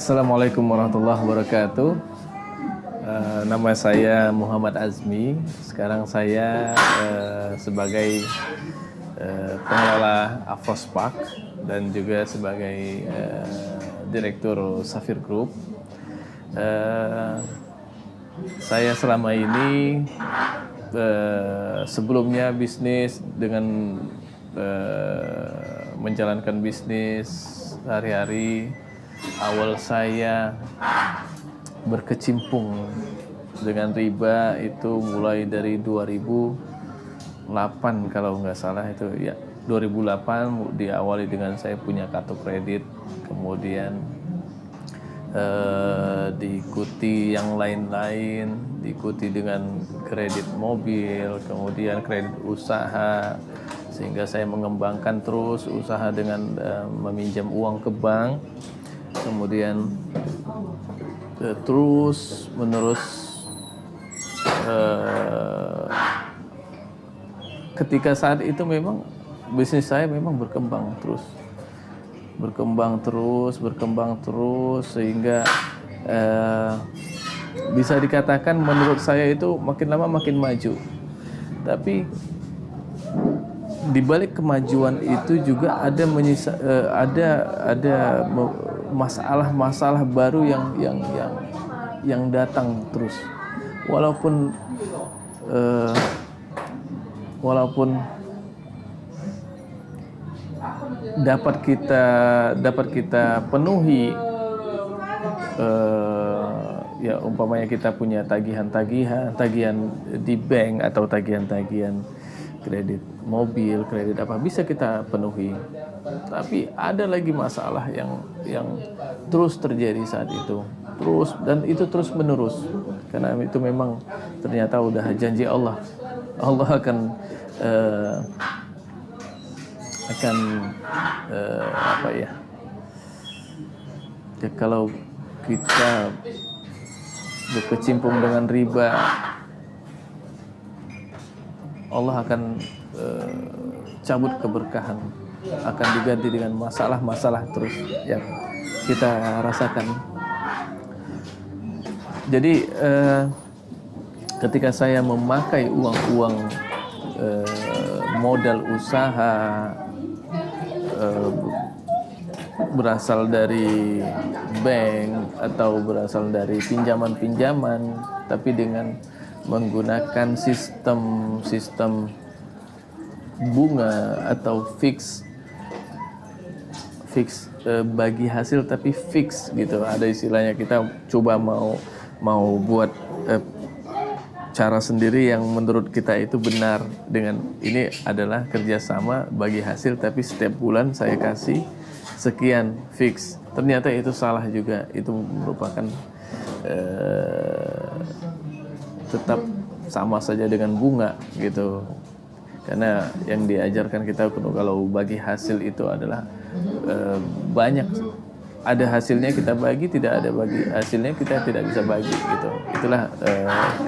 Assalamualaikum warahmatullahi wabarakatuh. Nama saya Muhammad Azmi. Sekarang saya sebagai pengelola Afrospark dan juga sebagai direktur Safir Group. Saya selama ini sebelumnya bisnis dengan menjalankan bisnis sehari-hari. Awal saya berkecimpung dengan riba itu mulai dari 2008 kalau nggak salah itu ya 2008 diawali dengan saya punya kartu kredit, kemudian diikuti yang lain-lain, diikuti dengan kredit mobil, kemudian kredit usaha, sehingga saya mengembangkan terus usaha dengan meminjam uang ke bank. Kemudian terus menerus ketika saat itu memang bisnis saya memang berkembang terus sehingga bisa dikatakan menurut saya itu makin lama makin maju. Tapi di balik kemajuan itu juga ada masalah-masalah baru yang datang terus. Walaupun dapat kita penuhi, ya umpamanya kita punya tagihan di bank atau tagihan kredit mobil, kredit apa bisa kita penuhi. Tapi ada lagi masalah yang terus terjadi saat itu, dan itu terus menerus, karena itu memang ternyata udah janji Allah akan kalau kita berkecimpung dengan riba, Allah akan cabut keberkahan, akan diganti dengan masalah-masalah terus yang kita rasakan. Jadi ketika saya memakai uang modal usaha berasal dari bank atau berasal dari pinjaman, tapi dengan menggunakan sistem bunga atau fix bagi hasil tapi fix gitu. Ada istilahnya, kita coba mau buat cara sendiri yang menurut kita itu benar, dengan ini adalah kerjasama bagi hasil tapi setiap bulan saya kasih sekian fix. Ternyata itu salah juga, itu merupakan tetap sama saja dengan bunga gitu. Karena yang diajarkan kita kalau bagi hasil itu adalah banyak, ada hasilnya kita bagi, tidak ada bagi hasilnya kita tidak bisa bagi gitu. Itulah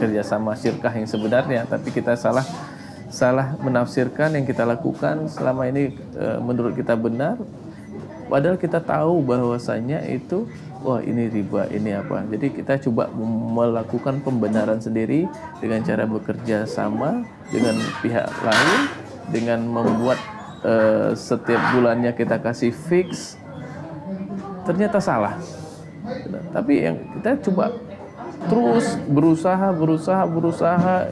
kerjasama syirkah yang sebenarnya, tapi kita salah menafsirkan yang kita lakukan selama ini menurut kita benar, padahal kita tahu bahwasanya itu ini riba, ini apa. Jadi kita coba melakukan pembenaran sendiri dengan cara bekerja sama dengan pihak lain, dengan membuat setiap bulannya kita kasih fix. Ternyata salah. Tapi yang kita coba terus berusaha.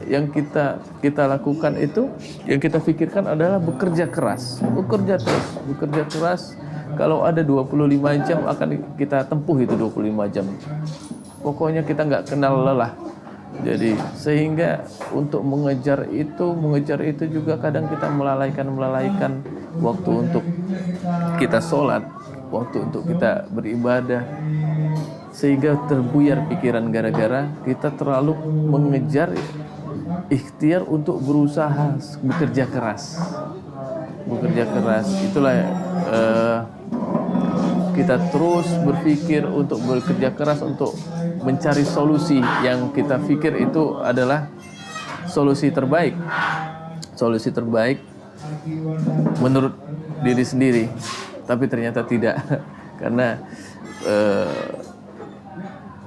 Yang kita lakukan itu, yang kita pikirkan adalah bekerja keras. Kalau ada 25 jam akan kita tempuh itu 25 jam. Pokoknya kita nggak kenal lelah. Jadi sehingga untuk mengejar itu juga kadang kita melalaikan waktu untuk kita sholat, waktu untuk kita beribadah, sehingga terbuyar pikiran gara-gara kita terlalu mengejar ikhtiar untuk berusaha, bekerja keras. Itulah kita terus berpikir untuk bekerja keras untuk mencari solusi yang kita pikir itu adalah solusi terbaik menurut diri sendiri, tapi ternyata tidak. Karena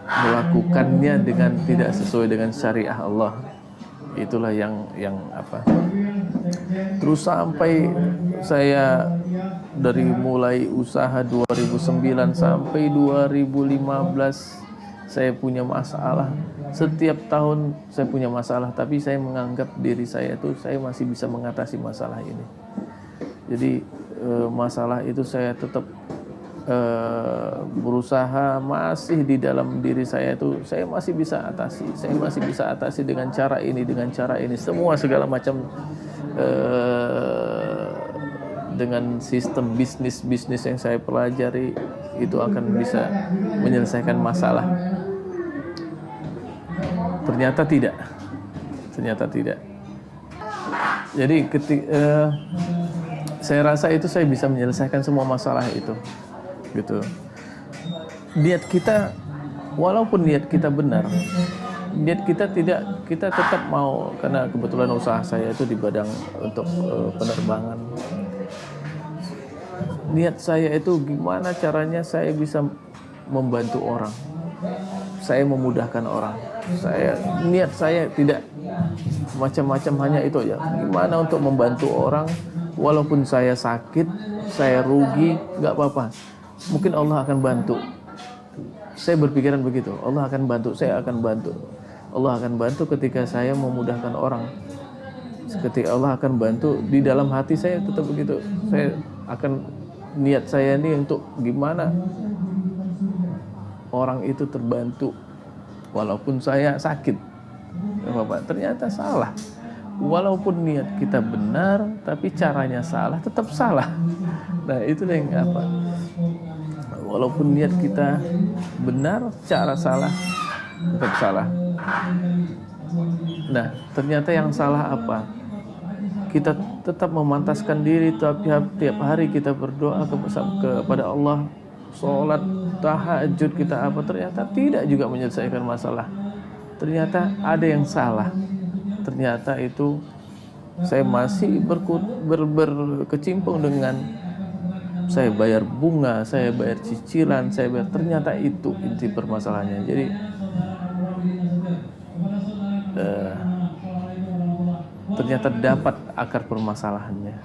melakukannya dengan tidak sesuai dengan syariah Allah, itulah yang terus sampai saya dari mulai usaha 2009 sampai 2015 saya punya masalah. Setiap tahun saya punya masalah, tapi saya menganggap diri saya itu saya masih bisa mengatasi masalah ini. Jadi masalah itu saya tetap berusaha, masih di dalam diri saya itu saya masih bisa atasi dengan cara ini, semua segala macam dengan sistem bisnis yang saya pelajari itu akan bisa menyelesaikan masalah. Ternyata tidak. Jadi saya rasa itu saya bisa menyelesaikan semua masalah itu, gitu. Walaupun niat kita benar, kita tetap mau, karena kebetulan usaha saya itu di bidang untuk penerbangan. Niat saya itu gimana caranya saya bisa membantu orang, saya memudahkan orang. Niat saya tidak macam-macam, hanya itu aja. Gimana untuk membantu orang, walaupun saya sakit, saya rugi, nggak apa-apa. Mungkin Allah akan bantu. Saya berpikiran begitu, Allah akan bantu, saya akan bantu. Allah akan bantu ketika saya memudahkan orang. Ketika Allah akan bantu, di dalam hati saya tetap begitu. Niat saya ini untuk gimana orang itu terbantu walaupun saya sakit. Bapak, ternyata salah. Walaupun niat kita benar, tapi caranya salah, tetap salah. Nah, itulah yang walaupun niat kita benar, cara salah, tetap salah. Nah, ternyata yang salah apa? Kita tetap memantaskan diri tiap hari kita berdoa kepada Allah, sholat, tahajud kita ternyata tidak juga menyelesaikan masalah. Ternyata ada yang salah. Ternyata itu saya masih berkecimpung dengan saya bayar bunga, saya bayar cicilan, ternyata itu inti permasalahannya. Jadi ternyata dapat akar permasalahannya.